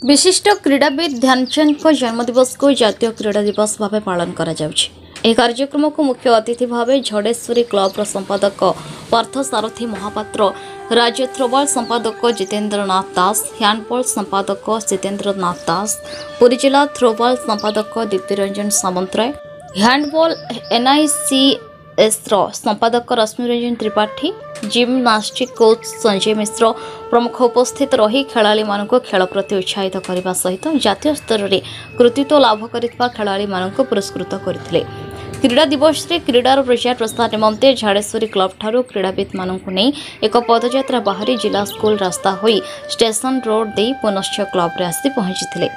विशिष्ट क्रीड़ाविद ध्यानचंद को जन्मदिवस को जातीय क्रीड़ा दिवस भाव पालन करा जाउछि। ଏହି କାର୍ଯ୍ୟକ୍ରମକୁ ମୁଖ୍ୟ ଅତିଥି ଭାବେ ଝଡ଼େଶ୍ୱରୀ କ୍ଲବର ସମ୍ପାଦକ ପାର୍ଥସାରଥୀ ମହାପାତ୍ର, ରାଜ୍ୟ ଥ୍ରୋବଲ ସମ୍ପାଦକ ଜିତେନ୍ଦ୍ରନାଥ ଦାସ, ହ୍ୟାଣ୍ଡବଲ ସମ୍ପାଦକ ଜିତେନ୍ଦ୍ରନାଥ ଦାସ, ପୁରୀ ଜିଲ୍ଲା ଥ୍ରୋବଲ ସମ୍ପାଦକ ଦୀପ୍ତିରଞ୍ଜନ ସାମନ୍ତରାୟ, ହ୍ୟାଣ୍ଡବଲ NICSର ସମ୍ପାଦକ ରଶ୍ମିରଞ୍ଜନ ତ୍ରିପାଠୀ, ଜିମ୍ନାଷ୍ଟିକ୍ କୋଚ୍ ସଞ୍ଜୟ ମିଶ୍ର ପ୍ରମୁଖ ଉପସ୍ଥିତ ରହି ଖେଳାଳିମାନଙ୍କୁ ଖେଳ ପ୍ରତି ଉତ୍ସାହିତ କରିବା ସହିତ ଜାତୀୟ ସ୍ତରରେ କୃତିତ୍ୱ ଲାଭ କରିଥିବା ଖେଳାଳିମାନଙ୍କୁ ପୁରସ୍କୃତ କରିଥିଲେ। क्रीड़ा दिवस रे क्रीडार प्रचार प्रसार निमंते झाड़ेश्वरी क्लब ठारू क्रीड़ाविद मानकु नै एक पदयात्रा बाहरी जिला स्कूल रास्ता होई स्टेशन रोड दे पुनश्च क्लब रे आसी पहुंचीथिले।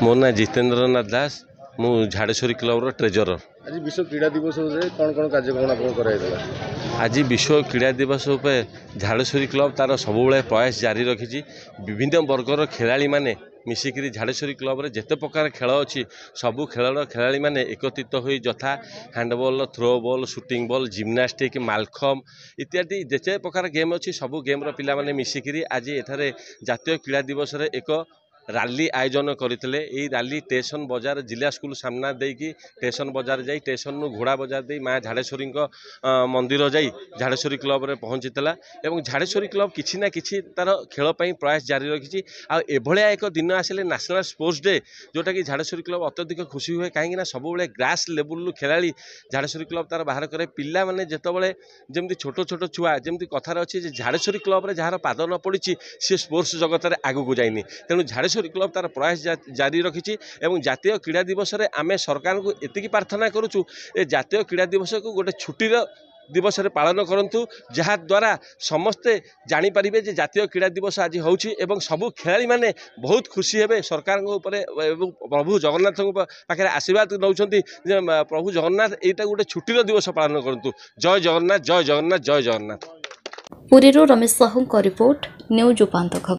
मो ना जितेन्द्रनाथ दास, मु झाड़ेश्वरी क्लब ट्रेजरर। आज विश्व क्रीड़ा दिवस कौन कौन कार्यक्रम आज विश्व क्रीड़ा दिवस झाड़ेश्वरी क्लब तार सब प्रयास जारी रखी। विभिन्न वर्गर खेलाड़ी माने मिसिकी झाड़ेश्वरी क्लब रे जेते प्रकार खेल अच्छी सबू खेलर खेलाड़ी माने एकत्रित हो यथा handball, throw ball, shooting ball, gymnastic, mallakhamb इत्यादि जेते प्रकार गेम अच्छी सबू गेम पिला माने मिसिकी आज एठारे जातीय क्रीड़ा दिवस रे एक रैली आयोजन करते। रैली स्टेशन बजार जिला स्कूल सामना देकी स्टेशन बजार जाई स्टेशन घोड़ा बजार दे माँ झाड़ेश्वरी मंदिर जाई झाड़ेश्वरी क्लब रे पहुंचीला। एवं झाड़ेश्वरी क्लब किछि ना किछि तार खेल प्रयास जारी रखी। आभलिया एक दिन आसिले नेशनल स्पोर्ट्स डे जोटा कि झाड़ेश्वरी क्लब अत्यधिक खुशी हुए कहीं सब ग्रास लेवल खेलाड़ी झाड़ेश्वरी क्लब तार बाहर करे पिला माने जेतबले जमती छोट छोट छुआ जमती कथार अच्छी झाड़ेश्वरी क्लब रे जार पाद न पड़ी सी स्पोर्ट्स जगत में आगू जाइनी। तेणु झाड़ेश्वरी क्लब तार प्रयास जारी रखी। जातीय क्रीड़ा दिवस रे आमे सरकार को एतिकी प्रार्थना करूँ ए जातीय क्रीड़ा दिवस को गोटे छुट्टीर दिवस रे पालन करंतु जहा द्वारा समस्ते जानी परिबे जे जातीय क्रीड़ा दिवस आज होउछि एवं सबु खेलाड़ी माने बहुत खुशी हेबे सरकार ऊपर प्रभु जगन्नाथ पाखे आशीर्वाद नौछंती जे प्रभु जगन्नाथ एटा गोटे छुट्टीर दिवस पालन करंतु। जय जगन्नाथ, जय जगन्नाथ, जय जगन्नाथ। पुरीरो रमेश साहू को रिपोर्ट, न्यूज उपांत खबर।